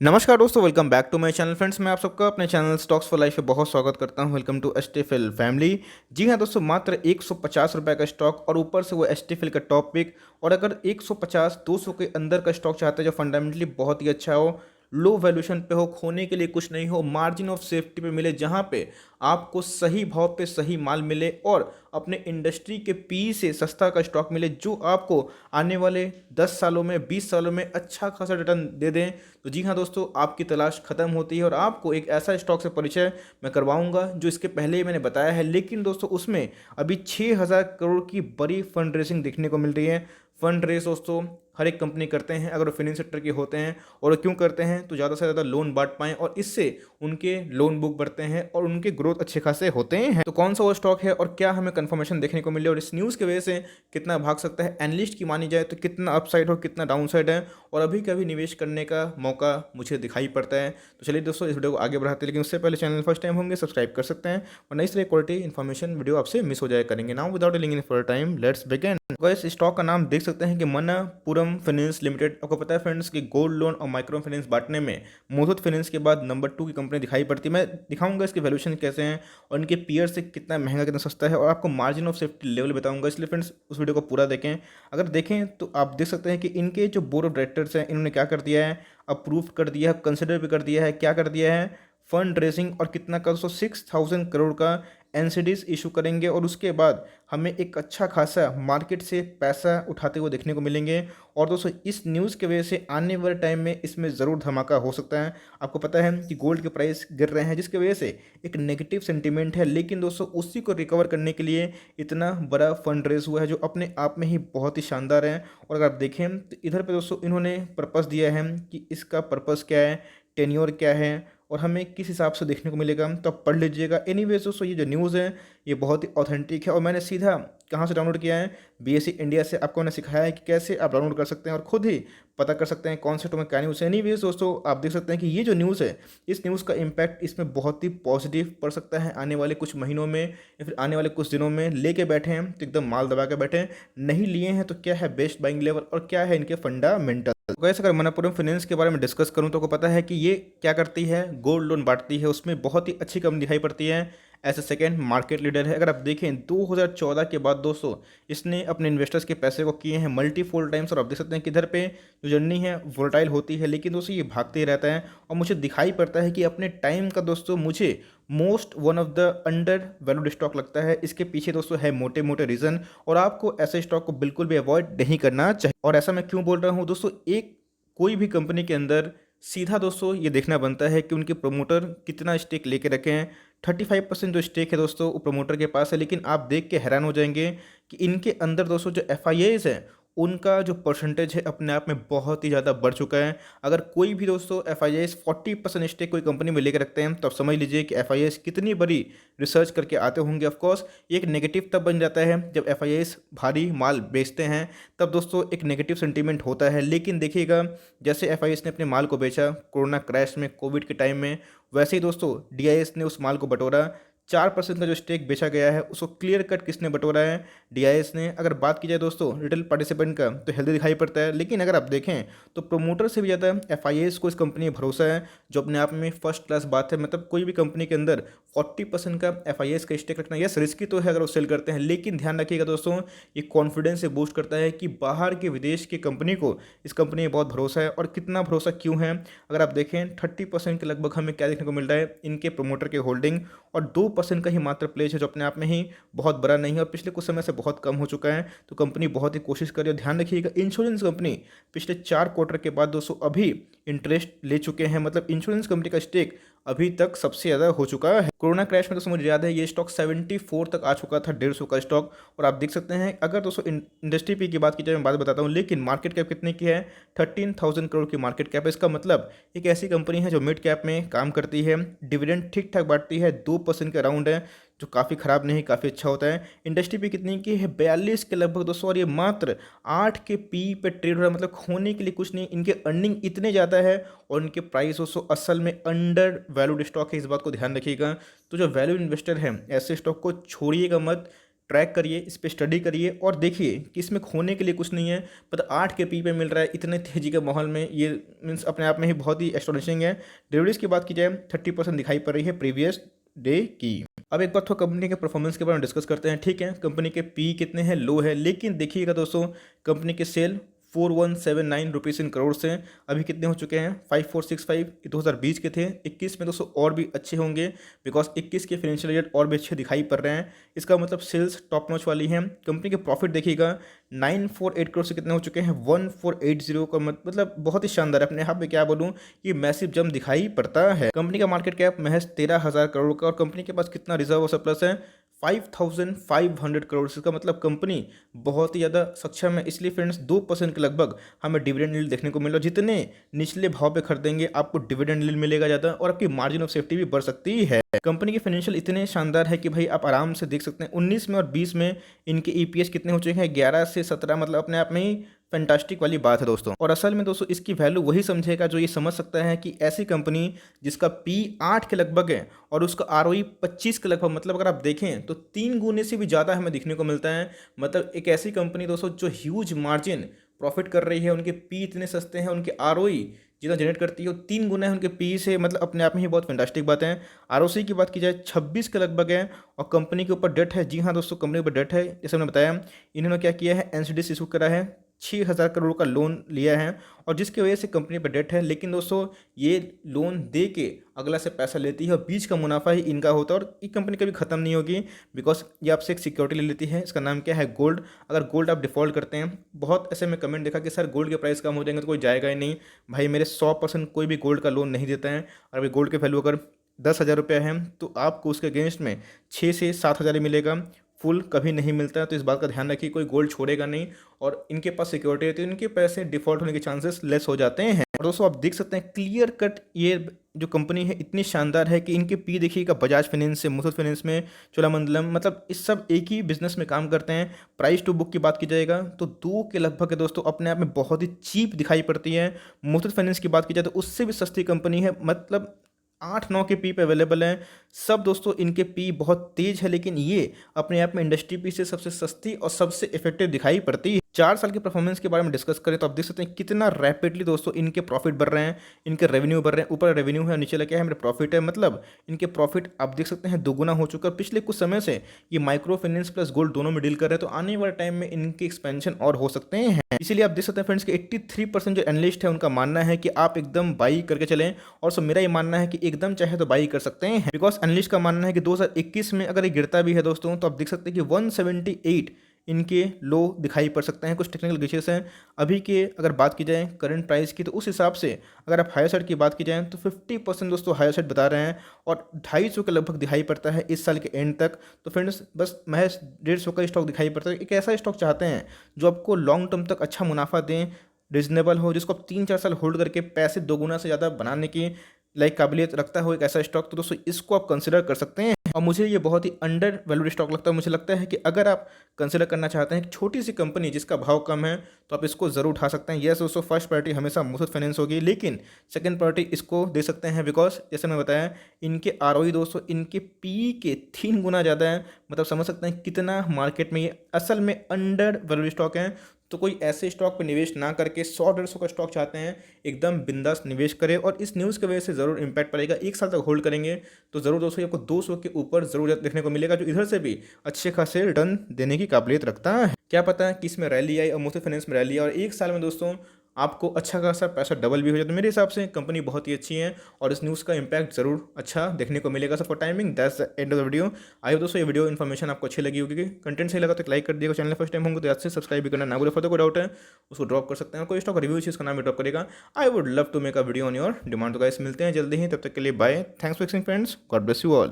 नमस्कार दोस्तों, welcome back to my channel friends. मैं आप सबका अपने चैनल स्टॉक्स फॉर लाइफ पे बहुत स्वागत करता हूं। Welcome to STFL family. जी हां दोस्तों, मात्र 150 रुपये का स्टॉक और ऊपर से वो एसटीएफएल का टॉप पिक। और अगर 150 200 के अंदर का स्टॉक चाहते हैं जो फंडामेंटली बहुत ही अच्छा हो, लो वैल्यूएशन पे हो, खोने के लिए कुछ नहीं हो, मार्जिन ऑफ सेफ्टी पे मिले, जहां पे आपको सही भाव पे सही माल मिले और अपने इंडस्ट्री के पी से सस्ता का स्टॉक मिले, जो आपको आने वाले 10 सालों में 20 सालों में अच्छा खासा रिटर्न दे दें, तो जी हाँ दोस्तों, आपकी तलाश खत्म होती है और आपको एक ऐसा स्टॉक से परिचय मैं करवाऊंगा जो इसके पहले ही मैंने बताया है। लेकिन दोस्तों, उसमें अभी 6,000 करोड़ की बड़ी फंड रेसिंग देखने को मिल रही है। फंड रेस दोस्तों हर एक कंपनी करते हैं अगर वो फाइनेंस सेक्टर के होते हैं। और वो क्यों करते हैं? तो ज़्यादा से ज़्यादा लोन बांट पाएँ और इससे उनके लोन बुक बढ़ते हैं और उनके ग्रोथ अच्छे खासे होते हैं। तो कौन सा वो स्टॉक है और क्या हमें कंफर्मेशन देखने को मिले और इस न्यूज़ की वजह से कितना भाग सकता है, एनालिस्ट की मानी जाए तो कितना अपसाइड हो, कितना डाउन साइड है, और अभी कभी निवेश करने का मौका मुझे दिखाई पड़ता है। तो चलिए दोस्तों, इस वीडियो को आगे बढ़ाते हैं, लेकिन उससे पहले चैनल फर्स्ट टाइम होंगे सब्सक्राइब कर सकते हैं और इस तरह क्वालिटी इन्फॉर्मेशन वीडियो आपसे मिस हो जाया करेंगे। Now without delaying in for time, let's begin. Guys, stock का नाम देख सकते हैं कि मनप्पुरम फाइनेंस लिमिटेड। आपको पता है फ्रेंड्स कि गोल्ड लोन और माइक्रो फाइनेंस बांटने में मुथूट फाइनेंस के बाद नंबर 2 की कंपनी दिखाई पड़ती है। मैं दिखाऊंगा इसके वैल्यूएशन कैसे हैं और इनके पीयर से कितना महंगा कितना सस्ता है और आपको मार्जिन ऑफ सेफ्टी लेवल बताऊंगा। इसलिए फ्रेंड्स उस वीडियो को पूरा देखें। अगर देखें तो आप देख सकते हैं कि इनके जो बोर्ड ऑफ डायरेक्टर्स हैं, इन्होंने क्या कर दिया है, अप्रूव कर दिया है, कंसिडर भी कर दिया है, क्या कर दिया है, फंड रेजिंग और कितना का, 6,000 करोड़ का एनसीडीज इशू करेंगे और उसके बाद हमें एक अच्छा खासा मार्केट से पैसा उठाते हुए देखने को मिलेंगे। और दोस्तों, इस न्यूज़ की वजह से आने वाले टाइम में इसमें ज़रूर धमाका हो सकता है। आपको पता है कि गोल्ड के प्राइस गिर रहे हैं, जिसकी वजह से एक नेगेटिव सेंटीमेंट है, लेकिन दोस्तों उसी को रिकवर करने के लिए इतना बड़ा फंड रेज हुआ है जो अपने आप में ही बहुत ही शानदार है। और अगर आप देखें तो इधर पे दोस्तों इन्होंने पर्पस दिया है कि इसका पर्पस क्या है, टेन्योर क्या है और हमें किस हिसाब से देखने को मिलेगा, तो आप पढ़ लीजिएगा। एनीवेज दोस्तों, ये जो न्यूज़ है ये बहुत ही ऑथेंटिक है और मैंने सीधा कहाँ से डाउनलोड किया है, बीएससी इंडिया से। आपको मैंने सिखाया है कि कैसे आप डाउनलोड कर सकते हैं और खुद ही पता कर सकते हैं कौन से टॉपिक क्या न्यूज़ है। एनीवेज दोस्तों, आप देख सकते हैं कि ये जो न्यूज़ है, इस न्यूज़ का इम्पैक्ट इसमें बहुत ही पॉजिटिव पड़ सकता है आने वाले कुछ महीनों में या फिर आने वाले कुछ दिनों में। लेके बैठे हैं तो एकदम माल दबा के बैठे हैं, नहीं लिए हैं तो क्या है बेस्ट बाइंग लेवल और क्या है इनके फंडामेंटल। वैसे अगर मनप्पुरम फाइनेंस के बारे में डिस्कस करूं तो आपको पता है कि ये क्या करती है, गोल्ड लोन बांटती है, उसमें बहुत ही अच्छी कंपनी दिखाई पड़ती है। ऐसे सेकंड मार्केट लीडर है। अगर आप देखें 2014 के बाद दोस्तों इसने अपने इन्वेस्टर्स के पैसे को किए हैं मल्टीफोल्ड टाइम्स। और आप देख सकते हैं कि इधर पे जो जर्नी है वोलेटाइल होती है, लेकिन दोस्तों ये भागते ही रहता है और मुझे दिखाई पड़ता है कि अपने टाइम का दोस्तों मुझे most one of the under valued stock लगता है। इसके पीछे दोस्तों है मोटे मोटे रीज़न और आपको ऐसे स्टॉक को बिल्कुल भी अवॉइड नहीं करना चाहिए। और ऐसा मैं क्यों बोल रहा हूँ दोस्तों, एक कोई भी कंपनी के अंदर सीधा दोस्तों ये देखना बनता है कि उनके प्रोमोटर कितना स्टेक लेके रखे हैं। 35% जो स्टेक है दोस्तों वो प्रोमोटर के पास है, लेकिन आप देख के हैरान हो जाएंगे कि इनके अंदर दोस्तों जो एफआईआईज हैं उनका जो परसेंटेज है अपने आप में बहुत ही ज़्यादा बढ़ चुका है। अगर कोई भी दोस्तों एफआईआईज 40% स्टेक कोई कंपनी में लेकर रखते हैं तो आप समझ लीजिए कि एफआईआईज कितनी बड़ी रिसर्च करके आते होंगे। ऑफकोर्स एक नेगेटिव तब बन जाता है जब एफआईआईज भारी माल बेचते हैं, तब दोस्तों एक नेगेटिव सेंटीमेंट होता है। लेकिन देखिएगा, जैसे एफआईआईज ने अपने माल को बेचा कोरोना क्रैश में, कोविड के टाइम में, वैसे ही दोस्तों डीआईएस ने उस माल को बटोरा। 4% का जो स्टेक बेचा गया है उसको क्लियर कट किसने बटोरा है? डीआईएस ने। अगर बात की जाए दोस्तों रिटेल पार्टिसिपेंट का तो हेल्दी दिखाई पड़ता है, लेकिन अगर आप देखें तो प्रोमोटर से भी ज़्यादा एफआईआईज को इस कंपनी में भरोसा है, जो अपने आप में फर्स्ट क्लास बात है। मतलब कोई भी कंपनी के अंदर 40% का एफआईआईज का स्टेक रखना, यस रिस्की तो है अगर वो सेल करते हैं, लेकिन ध्यान रखिएगा दोस्तों ये कॉन्फिडेंस से बूस्ट करता है कि बाहर के विदेश की कंपनी को इस कंपनी में बहुत भरोसा है। और कितना भरोसा क्यों है? अगर आप देखें 30% के लगभग हमें क्या देखने को मिल रहा है, इनके प्रोमोटर के होल्डिंग, और 2% का ही मात्र प्लेज है जो अपने आप में ही बहुत बड़ा नहीं है और पिछले कुछ समय से बहुत कम हो चुका है। तो कंपनी बहुत ही कोशिश कर रही है। ध्यान रखिएगा, इंश्योरेंस कंपनी पिछले 4 क्वार्टर के बाद दोस्तों अभी इंटरेस्ट ले चुके हैं। मतलब इंश्योरेंस कंपनी का स्टेक अभी तक सबसे ज़्यादा हो चुका है। कोरोना क्रैश में तो मुझे याद है ये स्टॉक 74 तक आ चुका था, 150 का स्टॉक। और आप देख सकते हैं, अगर दोस्तों इंडस्ट्री पी की बात की जाए, मैं बात बताता हूँ, लेकिन मार्केट कैप कितने की है? 13,000 करोड़ की मार्केट कैप है। इसका मतलब एक ऐसी कंपनी है जो मिड कैप में काम करती है, डिविडेंड ठीक ठाक बांटती है, 2% के अराउंड है, जो काफ़ी ख़राब नहीं, काफ़ी अच्छा होता है। इंडस्ट्री पे कितनी की है? 42 के लगभग दोस्तों, और ये मात्र 8 के पी पे ट्रेड हो रहा है। मतलब खोने के लिए कुछ नहीं, इनके अर्निंग इतने ज़्यादा है और इनके प्राइस दोस्तों असल में अंडर वैल्यूड स्टॉक है, इस बात को ध्यान रखिएगा। तो जो वैल्यू इन्वेस्टर है ऐसे स्टॉक को छोड़िएगा मत, ट्रैक करिए, इस पे स्टडी करिए और देखिए कि इसमें खोने के लिए कुछ नहीं है। मतलब 8 के पी पे मिल रहा है इतने तेज़ी के माहौल में, ये मीन्स अपने आप में ही बहुत ही एस्टोनिशिंग है। डिलीवरीज की बात की जाए 30% दिखाई पड़ रही है प्रीवियस डे की। अब एक बार तो कंपनी के परफॉर्मेंस के बारे में डिस्कस करते हैं। ठीक है, कंपनी के पी कितने हैं, लो है, लेकिन देखिएगा दोस्तों कंपनी के सेल 4179 रुपीज़ इन करोड़ से अभी कितने हो चुके हैं 5465। ये 2020 के थे। 21 में दोस्तों और भी अच्छे होंगे बिकॉज 21 के फाइनेंशियल रिजल्ट और भी अच्छे दिखाई पड़ रहे हैं। इसका मतलब सेल्स टॉप नॉच वाली है। कंपनी के प्रॉफिट देखिएगा 948 करोड़ से कितने हो चुके हैं 1480 का, मतलब बहुत ही शानदार है। अपने आप में क्या बोलूँ, ये मैसिव जंप दिखाई पड़ता है। कंपनी का मार्केट कैप महज 13,000 करोड़ का और कंपनी के पास कितना रिजर्व और सरप्लस है 5500 करोड़। इसका मतलब कंपनी बहुत ही ज़्यादा सक्षम है। इसलिए फ्रेंड्स 2% के लगभग हमें डिविडेंड यील्ड देखने को मिल रहा है। जितने निचले भाव पे खरीदेंगे आपको डिविडेंड यील्ड मिलेगा ज़्यादा और आपकी मार्जिन ऑफ सेफ्टी भी बढ़ सकती है। कंपनी के फाइनेंशियल इतने शानदार है कि भाई आप आराम से देख सकते हैं 19 में और 20 में इनके ईपीएस कितने हो चुके हैं 11 से 17, मतलब अपने आप में ही फैंटास्टिक वाली बात है दोस्तों। और असल में दोस्तों इसकी वैल्यू वही समझेगा जो ये समझ सकता है कि ऐसी कंपनी जिसका पी 8 के लगभग है और उसका आरओई 25 के लगभग, मतलब अगर आप देखें तो 3 गुने से भी ज़्यादा हमें देखने को मिलता है। मतलब एक ऐसी कंपनी दोस्तों जो ह्यूज मार्जिन प्रॉफिट कर रही है, उनके पी इतने सस्ते हैं, उनके आरओई जितना जनरेट करती है वो 3 गुना है उनके पी से, मतलब अपने आप में ही बहुत फैंटास्टिक बात है। आरओसी की बात की जाए 26 के लगभग है और कंपनी के ऊपर डेट है। जी हाँ दोस्तों, कंपनी के ऊपर डेट है। जैसे मैंने बताया इन्होंने क्या किया है, एनसीडीएस इशू करा है, 6000 करोड़ का लोन लिया है और जिसकी वजह से कंपनी पर डेट है। लेकिन दोस्तों ये लोन दे के अगला से पैसा लेती है और बीच का मुनाफा ही इनका होता है और ये कंपनी कभी ख़त्म नहीं होगी बिकॉज ये आपसे एक सिक्योरिटी ले लेती है। इसका नाम क्या है, गोल्ड। अगर गोल्ड आप डिफ़ॉल्ट करते हैं, बहुत ऐसे में कमेंट देखा कि सर गोल्ड के प्राइस कम हो जाएंगे तो कोई जाएगा ही नहीं। भाई मेरे 100% कोई भी गोल्ड का लोन नहीं देता है और अभी गोल्ड के वैल्यू अगर 10,000 रुपये है तो आपको उसके अगेंस्ट में 6 से 7,000 ही मिलेगा, फुल कभी नहीं मिलता है। तो इस बात का ध्यान रखिए, कोई गोल्ड छोड़ेगा नहीं और इनके पास सिक्योरिटी रहती है, इनके पैसे डिफॉल्ट होने के चांसेस लेस हो जाते हैं। और दोस्तों आप देख सकते हैं क्लियर कट ये जो कंपनी है इतनी शानदार है कि इनके पी देखिएगा बजाज फाइनेंस से, मुथूट फाइनेंस में, चोलामंडलम, मतलब इस सब एक ही बिजनेस में काम करते हैं। प्राइस टू बुक की बात की जाएगा तो 2 के लगभग है दोस्तों, अपने आप में बहुत ही चीप दिखाई पड़ती है। मुथूट फाइनेंस की बात की जाए तो उससे भी सस्ती कंपनी है, मतलब 8-9 के पी पे अवेलेबल हैं सब दोस्तों। इनके पी बहुत तेज है लेकिन ये अपने आप में इंडस्ट्री पी से सबसे सस्ती और सबसे इफेक्टिव दिखाई पड़ती है। 4 साल के परफॉर्मेंस के बारे में डिस्कस करें तो आप देख सकते हैं कितना रैपिडली दोस्तों इनके प्रॉफिट बढ़ रहे हैं, इनके रेवेन्यू बढ़ रहे हैं। ऊपर रेवेन्यू है और नीचे लगा है मेरे प्रॉफिट है, मतलब इनके प्रॉफिट आप देख सकते हैं दोगुना हो चुका है। पिछले कुछ समय से ये माइक्रो फाइनेंस प्लस गोल्ड दोनों में डील कर रहे हैं तो आने वाले टाइम में इनके एक्सपेंशन और हो सकते हैं। इसीलिए आप देख सकते हैं फ्रेंड्स कि 83% जो एनालिस्ट है उनका मानना है कि आप एकदम बाई करके चलें और सो मेरा ये मानना है कि एकदम चाहे तो बाई कर सकते हैं बिकॉज एनालिस्ट का मानना है कि 2021 में अगर ये गिरता भी है दोस्तों तो आप देख सकते हैं कि 178 इनके लो दिखाई पड़ सकते हैं। कुछ टेक्निकल ग्लिचेस हैं अभी के, अगर बात की जाए करंट प्राइस की तो उस हिसाब से अगर आप हायर साइड की बात की जाए तो 50% दोस्तों हायर साइड बता रहे हैं और 250 के लगभग दिखाई पड़ता है इस साल के एंड तक। तो फ्रेंड्स बस महज 150 का स्टॉक दिखाई पड़ता है। एक ऐसा स्टॉक चाहते हैं जो आपको लॉन्ग टर्म तक अच्छा मुनाफा दें, रिजनेबल हो, जिसको आप 3-4 साल होल्ड करके पैसे दोगुना से ज़्यादा बनाने की काबिलियत रखता हो एक ऐसा स्टॉक, तो दोस्तों इसको आप कंसिडर कर सकते हैं। और मुझे ये बहुत ही अंडर वैल्यूड स्टॉक लगता है। मुझे लगता है कि अगर आप कंसिडर करना चाहते हैं एक छोटी सी कंपनी जिसका भाव कम है तो आप इसको ज़रूर उठा सकते हैं। यस दोस्तों, फर्स्ट प्रायोरिटी हमेशा मुथूट फाइनेंस होगी लेकिन सेकंड प्रायोरिटी इसको दे सकते हैं बिकॉज जैसे मैं बताया इनके आरओई दोस्तों इनके पी के 3 गुना ज़्यादा है। मतलब समझ सकते हैं कितना मार्केट में ये असल में अंडर वैल्यूड स्टॉक है। तो कोई ऐसे स्टॉक पे निवेश ना करके 100-150 का स्टॉक चाहते हैं एकदम बिंदास निवेश करें और इस न्यूज़ की वजह से ज़रूर इंपैक्ट पड़ेगा। 1 साल तक होल्ड करेंगे तो ज़रूर दोस्तों आपको 200 के ऊपर ज़रूर देखने को मिलेगा जो इधर से भी अच्छे खासे रिटर्न देने की काबिलियत रखता है। क्या पता है कि इसमें रैली आई और मुथूट फाइनेंस में रैली आई और 1 साल में दोस्तों आपको अच्छा खासा पैसा डबल भी हो जाए। तो मेरे हिसाब से कंपनी बहुत ही अच्छी है और इस न्यूज़ का इंपैक्ट जरूर अच्छा देखने को मिलेगा। So for timing that's the end of the video. I hope दोस्तों ये वीडियो इन्फॉर्मेशन आपको अच्छी लगी होगी, कंटेंट सही लगा तो लाइक कर दिएगा। चैनल फर्स्ट टाइम होंगे तो याद से सब्सक्राइब भी करना ना भूले। फर्दर कोई डाउट है उसको ड्रॉप कर सकते हैं, कोई स्टॉक रिव्यू इसका नाम भी ड्रॉप करेगा। I would love to make a video on your demand. तो गाइस मिलते हैं जल्दी ही, तब तक के लिए bye. Thanks for watching friends, God bless you all.